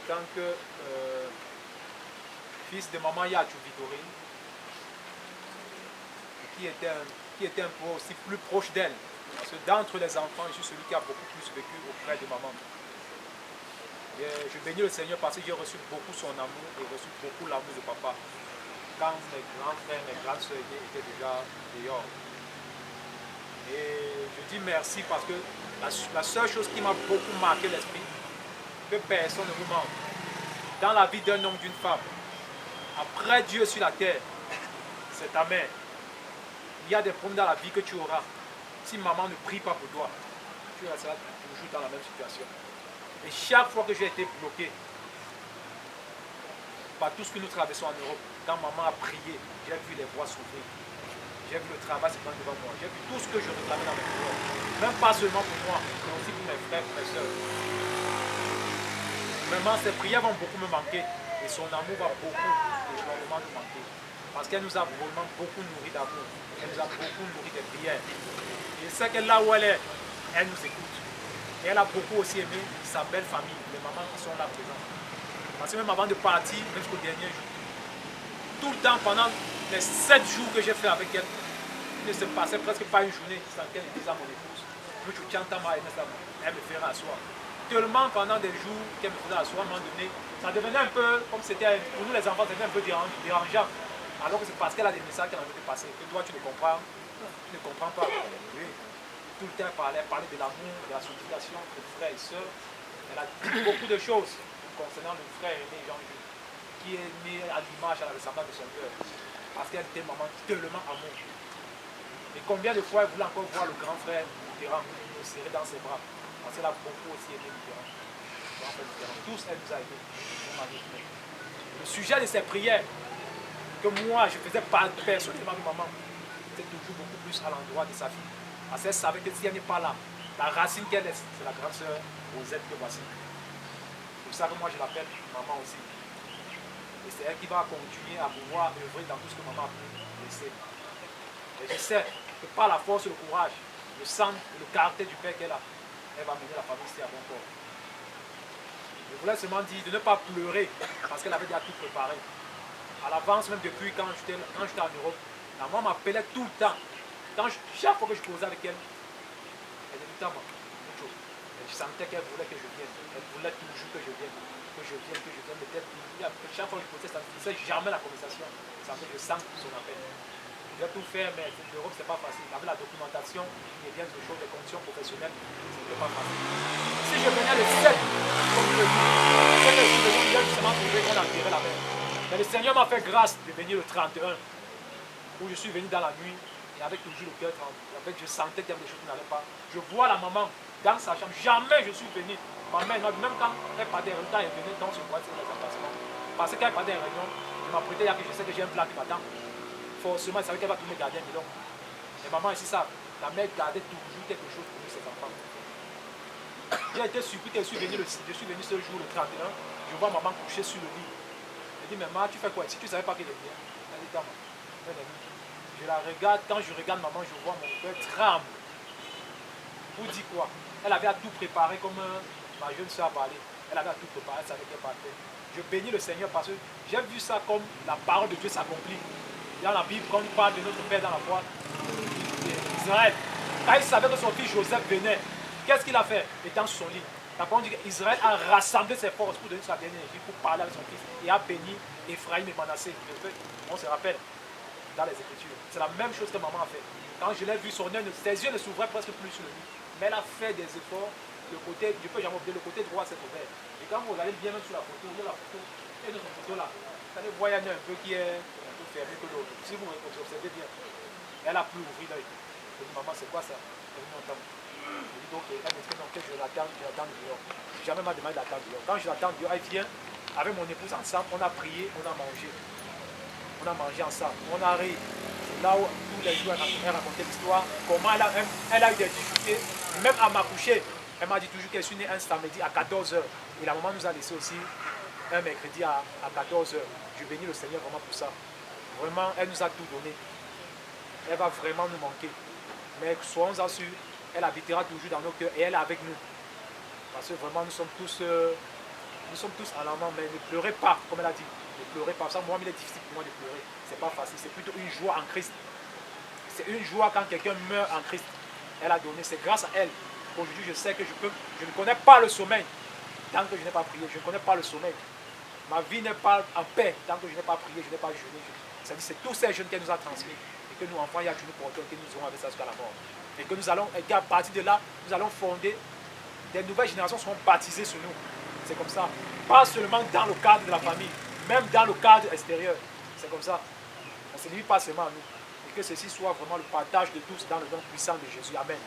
tant que fils de maman Yachou Vigorine, qui était un peu aussi plus proche d'elle. Parce que d'entre les enfants, je suis celui qui a beaucoup plus vécu auprès de maman. Et je bénis le Seigneur parce que j'ai reçu beaucoup son amour et reçu beaucoup l'amour de papa. Quand mes grands frères, mes grandes soeurs étaient déjà dehors. Et je dis merci parce que la seule chose qui m'a beaucoup marqué l'esprit, que personne ne vous manque. Dans la vie d'un homme, d'une femme, après Dieu sur la terre, c'est ta mère. Il y a des problèmes dans la vie que tu auras. Si maman ne prie pas pour toi, tu resteras toujours dans la même situation. Et chaque fois que j'ai été bloqué par tout ce que nous traversons en Europe, quand maman a prié, j'ai vu les voies s'ouvrir. J'ai vu le travail se prendre devant moi. J'ai vu tout ce que je réclamais dans mes douleurs. Même pas seulement pour moi, mais aussi pour mes frères, pour mes soeurs. Vraiment, ces prières vont beaucoup me manquer. Et son amour va beaucoup, énormément nous manquer. Parce qu'elle nous a vraiment beaucoup nourri d'amour. Elle nous a beaucoup nourri des prières. Et c'est que là où elle est, elle nous écoute. Et elle a beaucoup aussi aimé sa belle famille, les mamans qui sont là présentes. Parce que même avant de partir, même jusqu'au dernier jour, tout le temps, pendant les 7 jours que j'ai fait avec elle, il ne se passait presque pas une journée sans qu'elle dise à mon épouse, elle me ferait asseoir. Tellement pendant des jours qu'elle me faisait asseoir, à un moment donné, ça devenait un peu, comme c'était, pour nous les enfants, c'était un peu dérangeant. Alors que c'est parce qu'elle a des messages qu'elle a envie de passer, que toi tu ne comprends, tu ne comprends pas. Oui. Tout le temps elle parlait de l'amour, de la sollicitation, de frères et sœurs. Elle a dit beaucoup de choses concernant le frère aîné Jean-Jules, qui est né à l'image, à la ressemblance de son père. Parce qu'elle était maman tellement amour. Et combien de fois elle voulait encore voir le grand frère Mitterrand le serrer dans ses bras. Parce qu'elle a beaucoup aussi aimé Mitterrand. Tous, elle nous a aidés. Le sujet de ces prières, que moi je faisais pas personnellement de maman, c'était toujours beaucoup plus à l'endroit de sa fille. Parce qu'elle savait que si elle n'est pas là, la racine qu'elle est, c'est la grande sœur Rosette que voici. C'est pour ça que moi je l'appelle maman aussi. Et c'est elle qui va continuer à pouvoir œuvrer dans tout ce que maman a pu laisser. Et je sais que par la force et le courage, le sang et le caractère du père qu'elle a, elle va mener la famille ici à bon port. Je voulais seulement dire de ne pas pleurer parce qu'elle avait déjà tout préparé. À l'avance, même depuis quand j'étais en Europe, la maman m'appelait tout le temps. Chaque fois que je causais avec elle, elle disait moi, je sentais qu'elle voulait que je vienne. Elle voulait toujours que je vienne. Mais chaque fois que je posais, ça ne faisait jamais la conversation. Ça fait que je sens son appel. Je vais tout faire, mais l'Europe, c'est pas facile. Avec la documentation, il y a bien des choses, des conditions professionnelles, c'est pas facile. Si je venais le 7, comme je le dis, c'est que je venais justement trouver qu'on enterrait la mer. Mais le Seigneur m'a fait grâce de venir le 31, où je suis venu dans la nuit, et avec toujours le cœur tremblé. Je sentais qu'il y avait des choses qui n'allaient pas. Je vois la maman dans sa chambre. Jamais je suis venu. Ma mère, même quand elle partait des réunions, elle venait dans ce boîtier des emplacements. Parce qu'elle partait des réunions, je m'apprêtais que je sais que j'ai un plan qui m'attend. Forcément, elle savait qu'elle va tout me garder un million. Et maman, ici, ça, la mère gardait toujours quelque chose pour nous, ses enfants. J'ai été surpris que je suis venu ce jour, le 31. Je vois maman coucher sur le lit. Je dis, maman, tu fais quoi ici? Tu ne savais pas qu'elle est bien. Elle dit, maman, je la regarde, quand je regarde maman, je vois mon cœur tremble. Vous dites quoi? Elle avait à tout préparé comme ma jeune soeur a parlé. Elle avait à tout préparé, elle savait qu'elle partait. Je bénis le Seigneur parce que j'ai vu ça comme la parole de Dieu s'accomplit. Dans la Bible, quand on parle de notre Père dans la foi, Israël, quand il savait que son fils Joseph venait, qu'est-ce qu'il a fait? Étant sur son lit. La parole dit qu'Israël a rassemblé ses forces pour donner sa dernière énergie, pour parler avec son fils, et a béni Ephraïm et Manassé. On se rappelle dans les Écritures. C'est la même chose que maman a fait. Quand je l'ai vu, ses yeux ne s'ouvraient presque plus sur le lit. Mais elle a fait des efforts. Le côté, je peux jamais oublier, le côté droit s'est ouvert. Et quand vous regardez bien même sur la photo, et notre photo là, vous allez voir, il y en a un peu qui est un peu fermé que l'autre. Si vous observez bien, elle a plus ouvert l'œil. Je dis, maman, c'est quoi ça? Elle dit, non, attends. Je dis, donc, elle me dit, non, que je l'attends dehors. Jamais m'a demandé d'attendre dehors. Quand je l'attends dehors, elle vient avec mon épouse ensemble, on a prié, on a mangé. On a mangé ensemble, on a ri. C'est là où tous les jours elle racontait l'histoire, comment elle a eu des difficultés, même à m'accoucher. Elle m'a dit toujours qu'elle suis née un samedi à 14h. Et la maman nous a laissé aussi un mercredi à 14h. Je bénis le Seigneur vraiment pour ça. Vraiment, elle nous a tout donné. Elle va vraiment nous manquer. Mais soyons-en sûrs, elle habitera toujours dans nos cœurs et elle est avec nous. Parce que vraiment, nous sommes tous nous sommes tous en amant, mais ne pleurez pas, comme elle a dit. Ne pleurez pas. Ça, moi, il est difficile pour moi de pleurer. C'est pas facile. C'est plutôt une joie en Christ. C'est une joie quand quelqu'un meurt en Christ. Elle a donné. C'est grâce à elle qu'aujourd'hui, je sais que je ne connais pas le sommeil tant que je n'ai pas prié. Je ne connais pas le sommeil. Ma vie n'est pas en paix tant que je n'ai pas prié, je n'ai pas jeûné. C'est tous ces jeunes qu'elle nous a transmis. Et que nous, enfants, il y a nous portons, que nous aurons avec ça jusqu'à la mort. Et que nous allons, et qu'à partir de là, nous allons fonder, des nouvelles générations seront baptisées sur nous. C'est comme ça. Pas seulement dans le cadre de la famille, même dans le cadre extérieur. C'est comme ça. On ne se limite pas seulement à nous. Et que ceci soit vraiment le partage de tous dans le nom puissant de Jésus. Amen.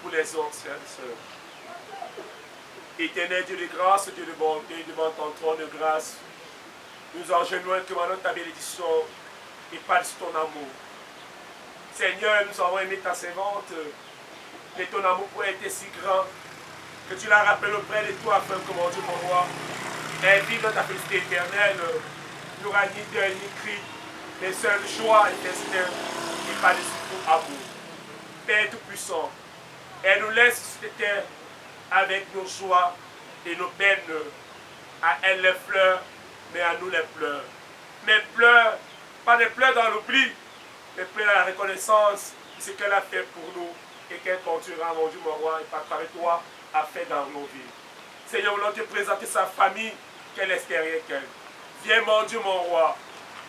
Pour les anciennes sœurs. Éternel Dieu de grâce, Dieu de bonté, devant ton trône de grâce, nous engenouons que maintenant ta bénédiction et par ton amour. Seigneur, nous avons aimé ta servante, mais ton amour pour elle était si grand que tu la rappelles auprès de toi afin que mon Dieu, mon roi, elle vive dans ta félicité éternelle, n'aura ni deuil ni cri, mais seule joie et destin et par-dessus tout amour. Père Tout-Puissant, elle nous laisse sur cette terre avec nos joies et nos peines. À elle les fleurs, mais à nous les pleurs. Mais pleurs, pas des pleurs dans l'oubli, mais pleurs dans la reconnaissance de ce qu'elle a fait pour nous et qu'elle continuera, mon Dieu, mon roi, et par toi, a fait dans nos vies. Seigneur, nous voulons te présenter sa famille qu'elle est derrière qu'elle. Viens, mon Dieu, mon roi,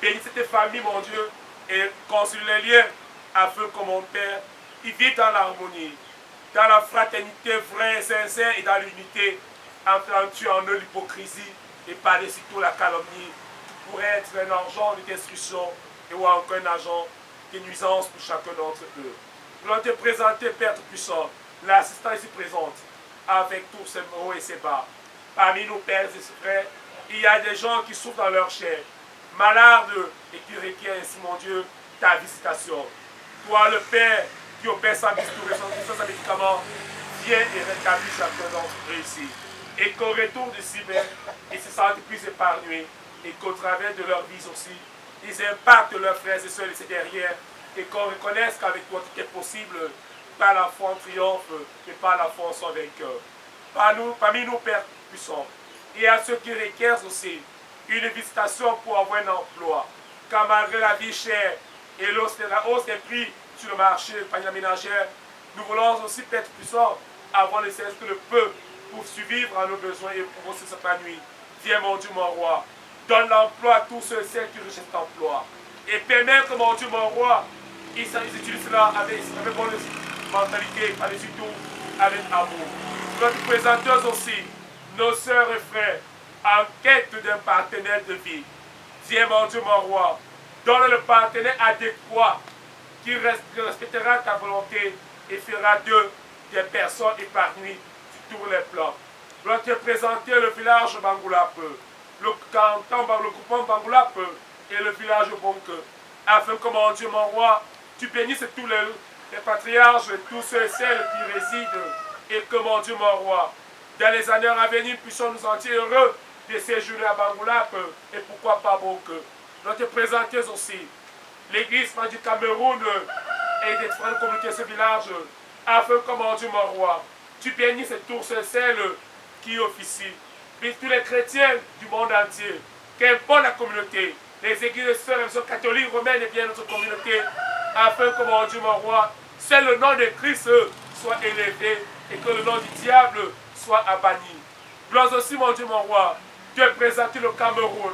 bénis cette famille, mon Dieu, et construis les liens afin que mon Père, il vit dans l'harmonie, dans la fraternité vraie et sincère et dans l'unité, en tuant en eux l'hypocrisie et par-dessus tout la calomnie, qui pourrait être un agent de destruction et ou encore un agent de nuisance pour chacun d'entre eux. Nous allons te présenter, Père Tout-Puissant, l'assistant ici présente, avec tous ses hauts et ses bas. Parmi nos pères et frères, il y a des gens qui souffrent dans leur chair, malades et qui requièrent ainsi, mon Dieu, ta visitation. Toi, le Père, qui opère sa bistouri, sans médicament, viens et rétablis chacun d'entre eux ici. Et qu'au retour de Sibène, ils se sentent plus épargnés et qu'au travers de leur vie aussi, ils impactent leurs frères et sœurs ici derrière et qu'on reconnaisse qu'avec toi tout est possible, par la foi on triomphe et par la foi on soit vainqueur. Parmi nous, Père puissants, et à ceux qui requièrent aussi une visitation pour avoir un emploi, car malgré la vie chère et la hausse des prix sur le marché, le panier ménagère, nous voulons aussi, Père puissant, avoir le cesse que le peu pour survivre à nos besoins et pour aussi s'épanouir. Viens, mon Dieu, mon roi, donne l'emploi à tous ceux et celles qui rejettent l'emploi. Et permets que, mon Dieu, mon roi, ils utilisent cela avec bonne mentalité, par-dessus tout, avec amour. Notre présenteurs aussi, nos sœurs et frères, en quête d'un partenaire de vie. Viens, mon Dieu, mon roi, donne le partenaire adéquat qui respectera ta volonté et fera d'eux des personnes épargnées sur tous les plans. Nous allons te présenter le village Bangoulape, le canton, le groupement Bangoulap et le village Bonk, afin que mon Dieu, mon roi, tu bénisses tous les patriarches, tous ceux et celles qui résident, et que mon Dieu, mon roi, dans les années à venir, puissions nous sentir heureux de séjourner à Bangoulap et pourquoi pas Bonk. Nous te présenter aussi l'église du Cameroun et des différentes communautés de ce village, afin que mon Dieu, mon roi, tu bénisses tous ceux et celles qui officient, mais tous les chrétiens du monde entier, qu'importe la communauté, les églises de sœurs, les catholiques, romaines et bien notre communauté, afin que mon Dieu, mon roi, seul le nom de Christ soit élevé et que le nom du diable soit abanni. Gloire aussi, mon Dieu, mon roi, tu as présenté le Cameroun,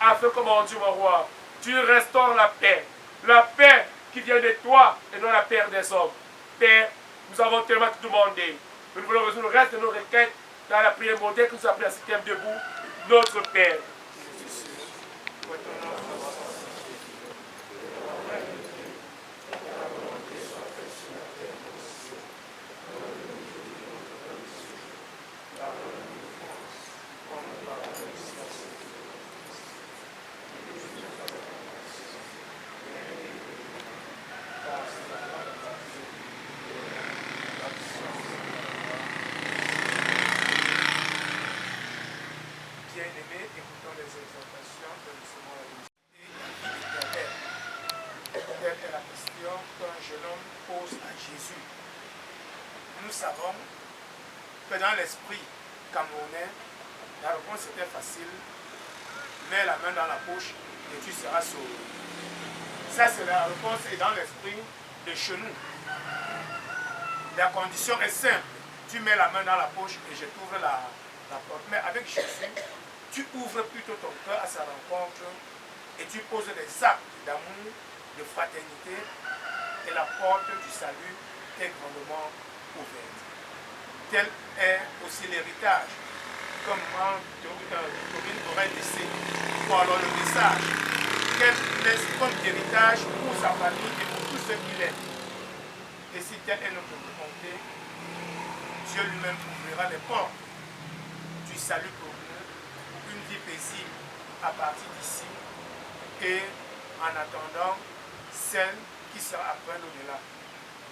afin que mon Dieu, mon roi, tu restaures la paix qui vient de toi et non la paix des hommes. Père, nous avons tellement tout demandé. Nous voulons résoudre le reste de nos requêtes dans la prière moderne que nous appelons à ce thème debout, notre Père. Bien-aimés, écoutons les exhortations que nous serons à l'unité et la vie éternelle. Telle est la question qu'un jeune homme pose à Jésus. Nous savons que dans l'esprit camerounais, la réponse était facile. Mets la main dans la poche et tu seras sauvé. Ça, c'est la réponse et dans l'esprit de chez nous. La condition est simple. Tu mets la main dans la poche et je t'ouvre la porte. Mais avec Jésus, tu ouvres plutôt ton cœur à sa rencontre et tu poses des actes d'amour, de fraternité et la porte du salut est grandement ouverte. Tel est aussi l'héritage que Corinne aurait laissé, ou alors le message qu'elle laisse comme héritage pour sa famille et pour tous ceux qu'il aime. Et si telle est notre volonté, Dieu lui-même ouvrira les portes du salut pour nous, pour une vie paisible à partir d'ici et en attendant celle qui sera après l'au-delà.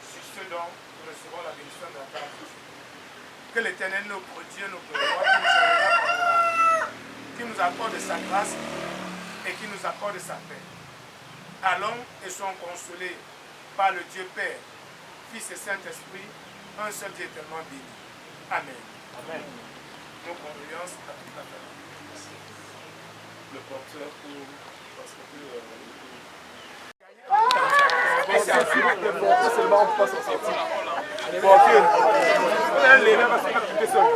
Sur ce dont nous recevrons la bénédiction de la part de Dieu. Que l'Éternel, notre Dieu, notre roi, qui nous accorde sa grâce et qui nous accorde sa paix. Allons et soyons consolés par le Dieu Père, Fils et Saint-Esprit, un seul Dieu éternellement béni. Amen. Amen. Nos condoléances à toute la famille. Le porteur pour transporter C'est seulement on peut pas s'en sortir. Bon, ok. Les mêmes, parce que tu es seul.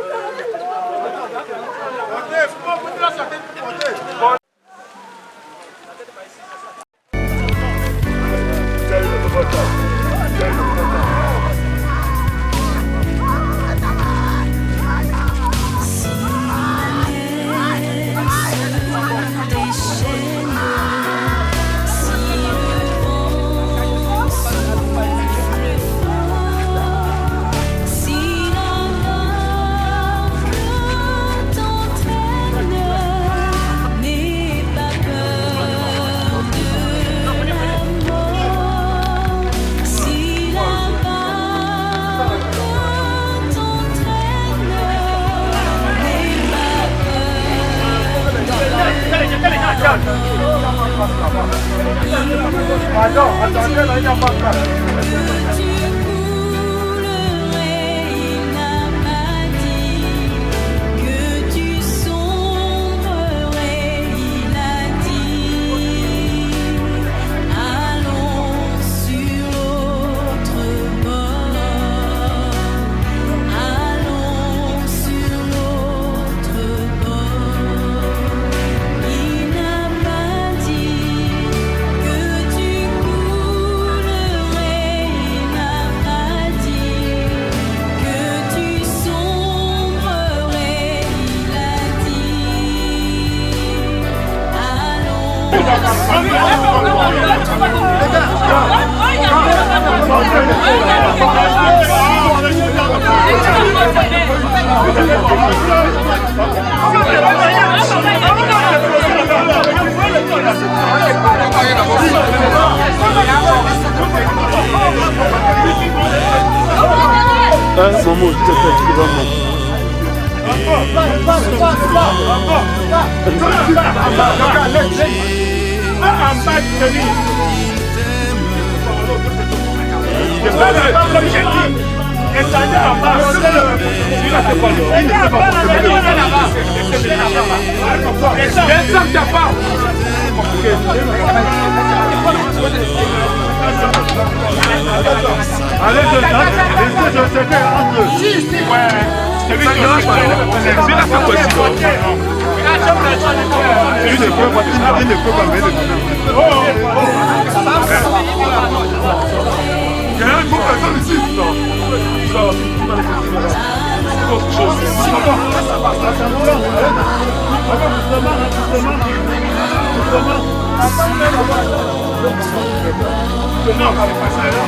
Les gars,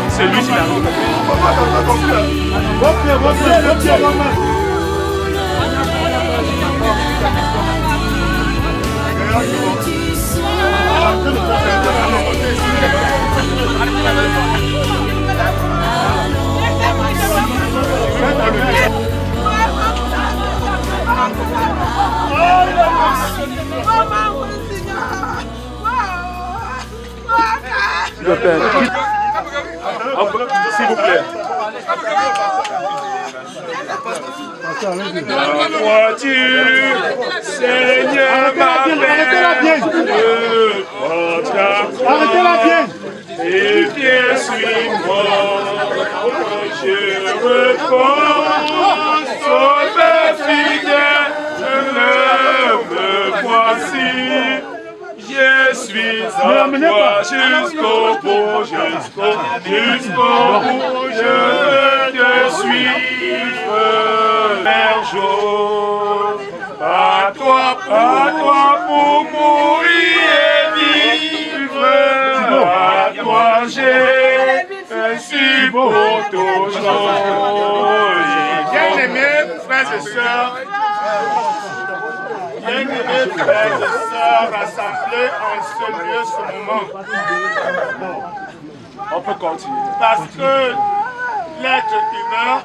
C'est lui qui l'a s'il vous plaît. La voiture, Seigneur, arrêtez-la bien. Arrêtez-la bien. Et viens, suis-moi. Je repose, sauveur fidèle, me voici. Je suis à toi jusqu'au bout, jusqu'au bout, je veux te suivre, Père jour. À toi pour mourir et vivre, à toi j'ai ainsi pour toujours. Bien-aimés frères et sœurs, bien-aimés frères et sœurs rassemblés en ce lieu, ce moment. On peut continuer. Parce que l'être humain,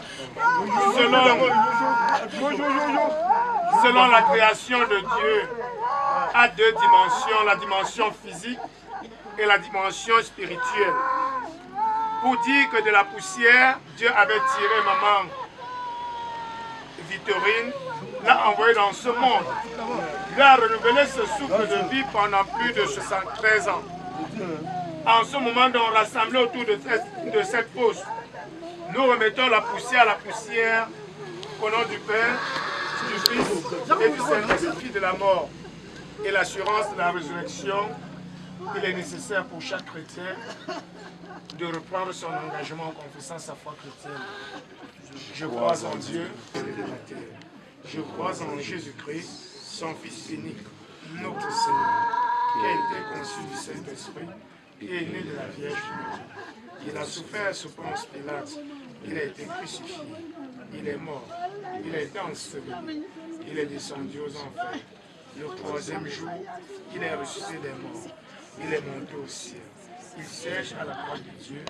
selon la création de Dieu, a deux dimensions, la dimension physique et la dimension spirituelle. Pour dire que de la poussière, Dieu avait tiré maman Victorine, l'a envoyé dans ce monde, lui a renouvelé ce souffle de vie pendant plus de 73 ans. En ce moment, nous rassemblés autour de cette fosse, nous remettons la poussière, au nom du Père, du Fils et du Saint-Esprit de la mort et l'assurance de la résurrection. Il est nécessaire pour chaque chrétien de reprendre son engagement en confessant sa foi chrétienne. Je crois en Dieu et la terre. Je crois en Jésus-Christ, son Fils unique, notre Seigneur, qui a été conçu du Saint-Esprit, qui est né de la Vierge Marie. Il a souffert sous Ponce Pilate, il a été crucifié, il est mort, il a été enseveli, il est descendu aux enfers. Le troisième jour, il est ressuscité des morts, il est monté au ciel. Il siège à la droite de Dieu,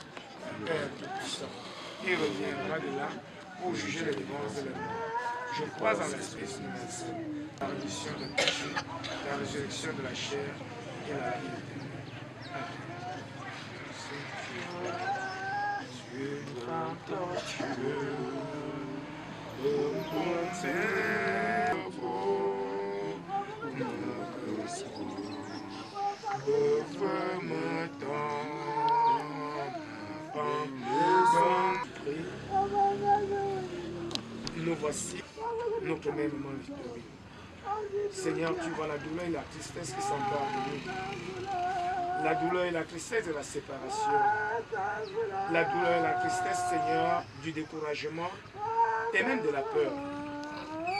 Père Tout-Puissant. Il reviendra de là pour juger les vivants et les morts. Je crois en l'Esprit universel, la rémission des péchés, la résurrection de la chair et la vie éternelle. Dieu t'entends-tu, mon cerveau, nous voici notre même moment victorieux. Seigneur, tu vois la douleur et la tristesse qui s'emparent de nous. La douleur et la tristesse de la séparation. La douleur et la tristesse, Seigneur, du découragement et même de la peur.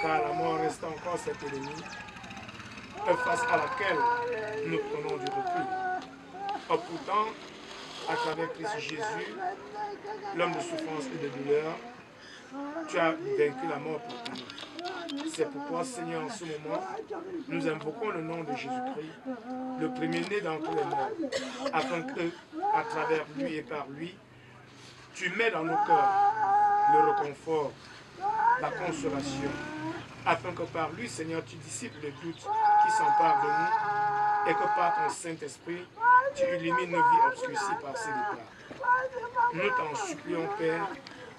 Car la mort reste encore cet ennemi face à laquelle nous prenons du recul. Pourtant, à travers Christ Jésus, l'homme de souffrance et de douleur, Tu as vaincu la mort pour nous. C'est pourquoi, Seigneur, en ce moment, nous invoquons le nom de Jésus-Christ, le premier-né d'entre les morts, afin que, à travers lui et par lui, tu mets dans nos cœurs le réconfort, la consolation, afin que par lui, Seigneur, tu dissipes le doute qui s'empare de nous et que par ton Saint-Esprit, tu illumines nos vies obscurcies par ces déclats. Nous t'en supplions, Père,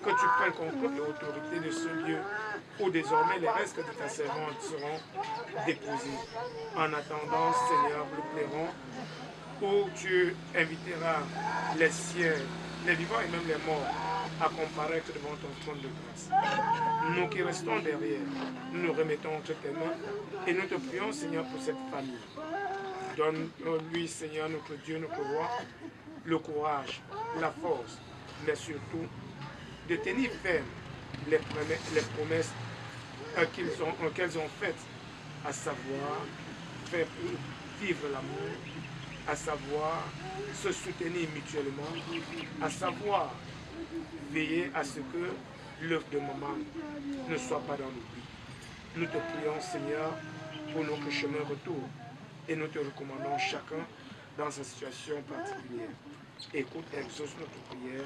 que tu prennes contrôle et autorité de ce lieu où désormais les restes de ta servante seront déposés. En attendant, Seigneur, nous plairons, où tu inviteras les siens, les vivants et même les morts à comparaître devant ton trône de grâce. Nous qui restons derrière, nous nous remettons entre tes mains et nous te prions, Seigneur, pour cette famille. Donne-lui, Seigneur, notre Dieu, notre roi, le courage, la force, mais surtout de tenir ferme les promesses qu'elles ont faites, à savoir faire vivre l'amour, à savoir se soutenir mutuellement, à savoir veiller à ce que l'œuvre de maman ne soit pas dans l'oubli. Nous te prions, Seigneur, pour notre chemin retour et nous te recommandons chacun dans sa situation particulière. Écoute et exauce notre prière,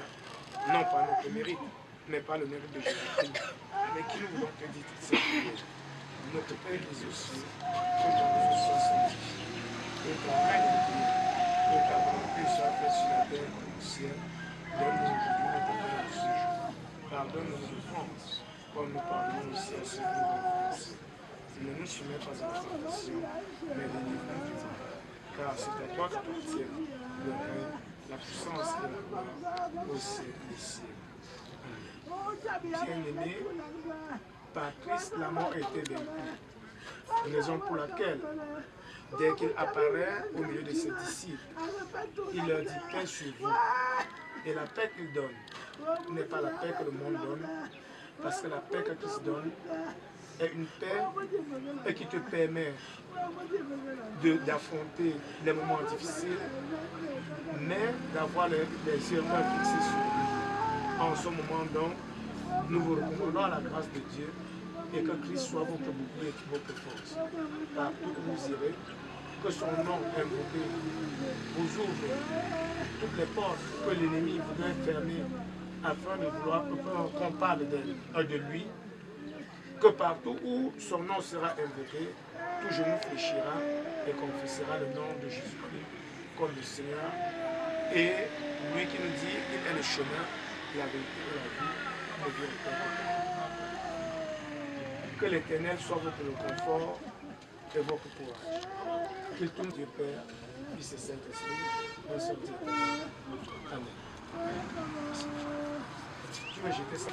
non pas notre mérite, mais pas le mérite de Jésus-Christ, mais qui nous voulons te dire toute cette prière. Notre Père qui est aux cieux, que ton nom soit sanctifié, que ton règne vienne, que ta volonté soit faite sur la terre comme au ciel. Donne-nous aujourd'hui notre pain de ce jour. Pardonne-nous nos offenses, comme nous pardonnons aussi à ceux qui nous offensent. Ne nous soumets pas à la tentation, mais délivre-nous du mal. Car c'est à toi que t'appartient le règne, la puissance et la gloire au siècle des siècles. Bien-aimé, par Christ, la mort a été vaincue. Raison pour laquelle, dès qu'il apparaît au milieu de ses disciples, il leur dit paix sur vous. Et la paix qu'il donne n'est pas la paix que le monde donne, parce que la paix que Christ donne est une paix qui te permet d'affronter les moments difficiles, mais d'avoir les yeux fixés sur lui. En ce moment donc, nous vous recommandons à la grâce de Dieu et que Christ soit votre bouclier et votre force. Partout où vous irez, que son nom invoqué vous ouvre toutes les portes que l'ennemi voudrait fermer afin de vouloir qu'on parle de lui, que partout où son nom sera invoqué, tout genou fléchira et confessera le nom de Jésus-Christ comme le Seigneur. Et lui qui nous dit qu'il est le chemin, la vérité et la vie, le Dieu éternel. Que l'Éternel soit votre confort et votre courage. Qu'il tourne Dieu Père, Fils et Saint-Esprit, dans ce Dieu. Amen. Tu vas jeter ça.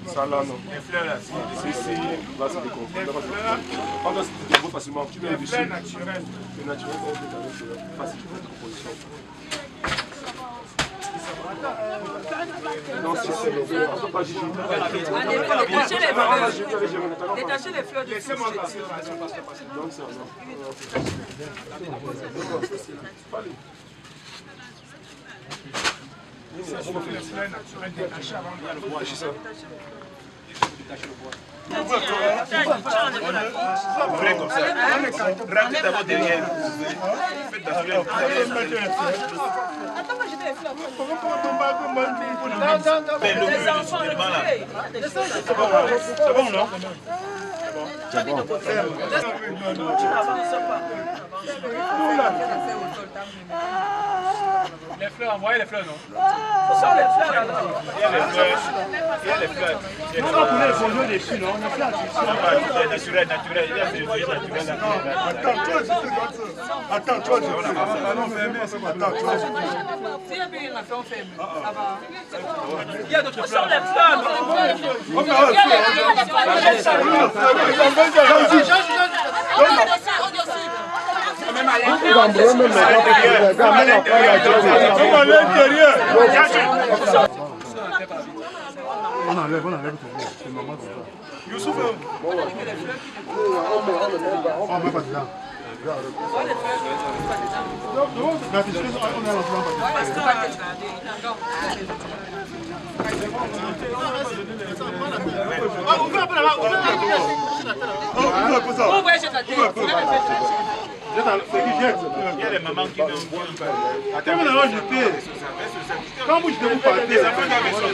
Ça là, non. Les fleurs là, c'est vas-y, on doit se trouver facilement. Tu mets dessus. Les fleurs naturelles. C'est naturel, on peut donner facile de composition. Non, c'est le fleur. On ne peut pas juger. Détachez les fleurs du Laissez-moi passer. Donc ça, non. C'est sur les fleurs naturelles détachées avant de le bois. Vous voulez comme ça. Rentrez d'abord derrière. Faites naturel. Attends, moi j'ai des fleurs. Mais le mur de soudainement là. C'est bon, non? C'est bon. Les fleurs, envoyez les fleurs, non? Ce sont les fleurs là. Il y a les fleurs. Il y a les fleurs. On va couler les bonjours dessus, non? On a fait Naturel, naturel. Il y a des fleurs naturelles là. Attends, toi, Si il y a bien la fleur ferme, ça va. Il y a d'autres fleurs. Ce sont les fleurs. On enlève ton verre. C'est maman qui va. Youssouf, On met pas dedans. Il y a les mamans qui n'ont pas. Quand vous jetez, vous partez. Les enfants qui avaient son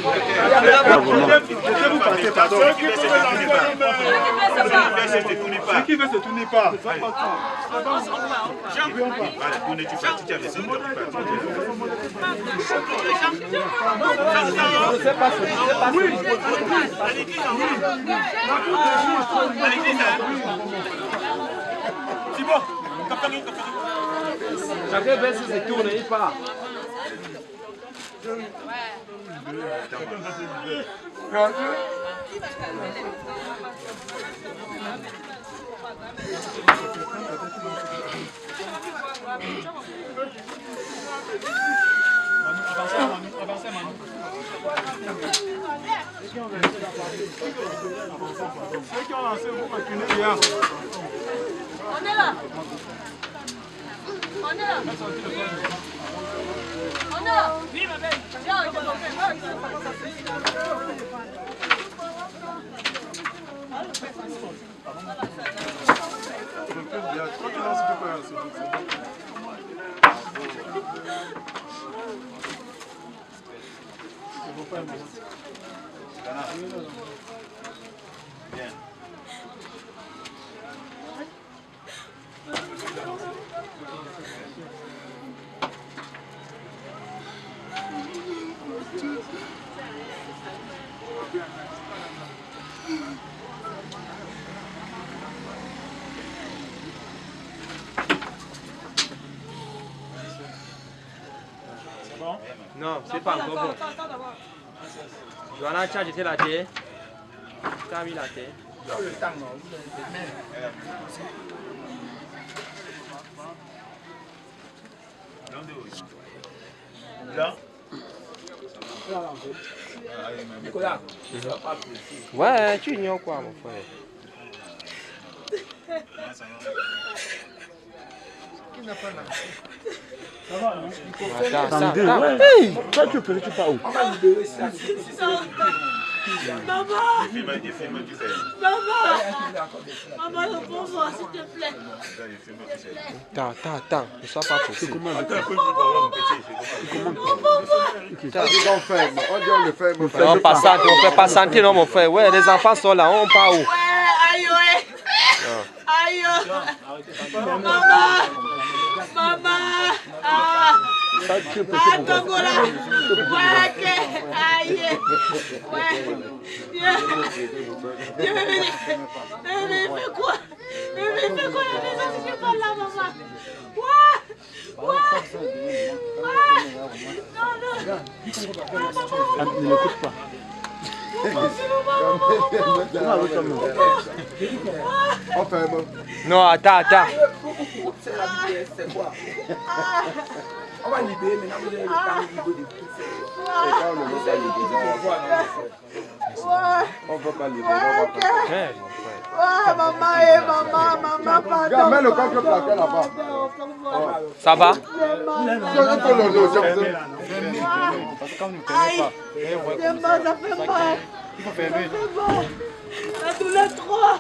Vous partez, pardon. Ceux qui veulent se tourner pas. Jean, voilà, tournez-tu pas, tu avais ça. C'est bon. Chacun veut se tourner, il part. Avancez, Manu. Ceux qui ont lancé, vous reculez bien. On est là. On est là. On est là. Oui, ma belle. Viens, Bien. C'est bon? Non, c'est pas encore bon. Joanna, tu as jeté la terre. Tu as mis la terre. Le temps, non, vous avez des mains. Nicolas. Ouais, tu ignores quoi, mon frère? Qui n'a pas lancé? Ça va, non? Attends. Hey, toi tu peux, tu pars où? On va libérer ça. maman, Des films qui fait. maman, le pauvre, s'il te plaît. Attends. Ne sois pas poussé. On fait pas santé, non, mon frère. Ouais, les enfants sont là, on part où? Ouais, aïe, ouais. Aïe. Maman. Ah. Tongola. Ouais, aïe. Ouais. Mais il fait quoi? Il fait quoi la maison si je suis pas là, maman? Ouais. Non. Ne l'écoute pas. Non, attends. C'est la vitesse, c'est quoi? On va libérer maintenant, vous avez le temps au niveau des petits. On ne peut pas libérer, on va pas. Hey, mon frère. Maman, pardon. Mets le coffre plaqué là-bas. Ça va? Ça fait mal. Il faut fermer. La douleur trop.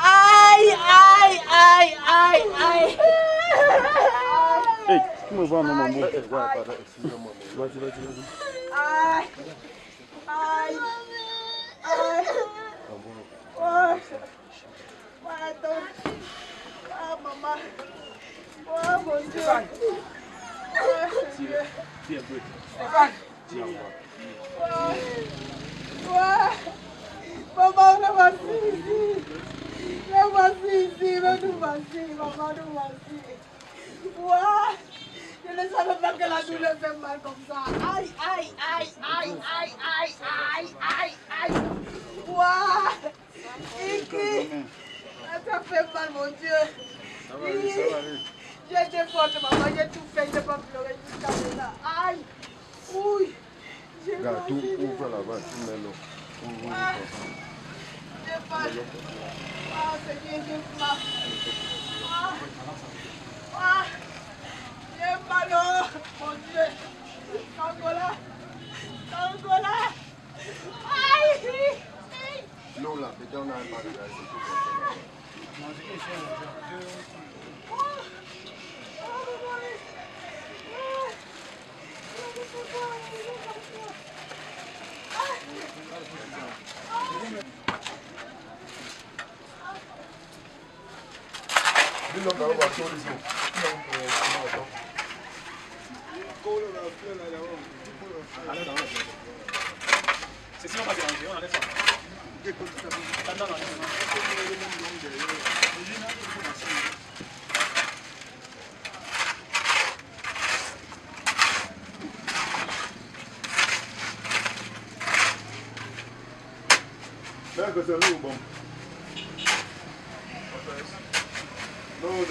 Aïe. Hey, tu me vois, maman. Ouais, pardon, excusez-moi. Vas-y. Aïe. Maman. Oh mon Dieu. Maman, nous voici ici. Maman, nous voici. Je ne savais pas que la douleur fait mal comme ça. Aïe. Iki. Ça fait mal, mon Dieu. J'ai été forte, maman. J'ai tout fait. Je n'ai pas pleuré jusqu'à maintenant. Aïe. Oui. J'ai mal. Tout ouvre là-bas, tu mets l'eau. J'ai mal. Ah, Seigneur, Jésus-là. Ah, j'ai mal, oh, mon Dieu. Angola. Angola. Aïe. Non, là, c'est dans la barre, là, c'est tout ça. C'est sinon pas déranger, on enlève ça. Non, non, que c'est nous, bon. Non,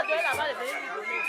donner là-bas, je vais lui donner.